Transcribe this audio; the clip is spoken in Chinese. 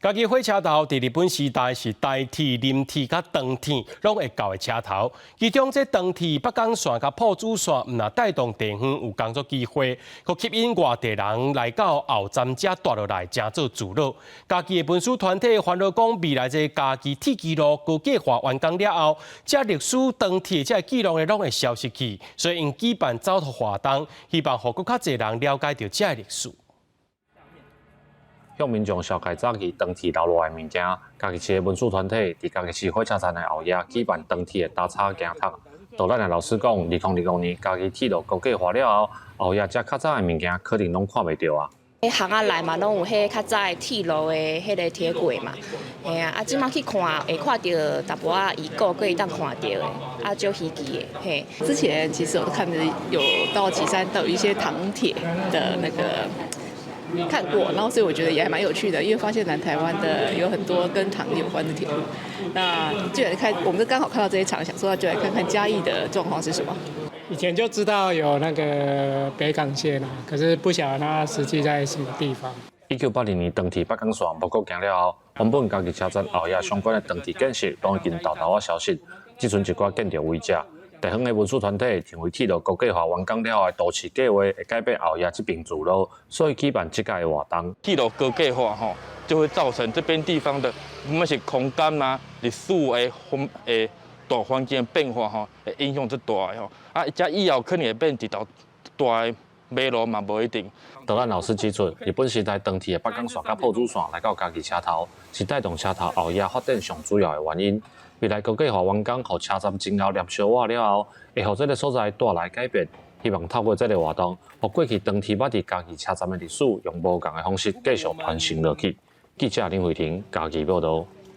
家己火车头伫日本时代是代替林铁甲长铁拢会到的车头，其中这长铁北港线甲埔子线，毋若带动地方有工作机会，佮吸引外地人来到后站遮住落来，正做自乐。家己的文书团体烦恼讲，未来这家己铁记录高计划完工了后，这历史长铁这记录咧拢会消失去，所以因举办走读活动，希望互更较侪人了解到这历史。 向民众绍介早期长铁留落来物件，家己市的文书团体伫家己市火车站的后夜举办长铁的打叉行读。导览的老师讲，2020年家己铁路高架化了后，后夜遮较早的物件可能拢看袂到啊。巷仔内嘛，拢有迄较早的铁路的迄个铁轨嘛，嘿啊，即马去看会看到淡薄仔遗构，可以当看到的，啊，就稀奇的，嘿。之前其实我看着有到旗山都有一些糖铁的那个。 看过，然后所以我觉得也还蛮有趣的，因为发现南台湾的有很多跟糖有关的铁路。那就来看，我们刚好看到这一场，想说就来看看嘉义的状况是什么。以前就知道有那个北港线啊，可是不晓得它实际在什么地方。1980年长铁北港线无国行了后，原本家己车站后夜相关的长铁建设都已经豆豆啊消失，只剩一寡建筑遗址。 地方的文书团体认为铁路高架化完工了后的都市计划会改变后夜这边自路，所以举办这届的活动。铁路高架化吼，就会造成这边地方的不管是空间啊、历史的大环境的变化吼，会影响最大的吼。啊，遮以后可能会变一条大的马路嘛，无一定。导览老师指出，日本时代长铁的北港线甲埔子线来到家己车头，是带动车头后夜发展上主要的原因。 未来高架化完工，互车站前后连小瓦了后，会互这个所在带来改变。希望透过这个活动，互过去长铁捌伫家己车站的历史，用无同的方式继续传承落去。记者林慧婷，家己报道。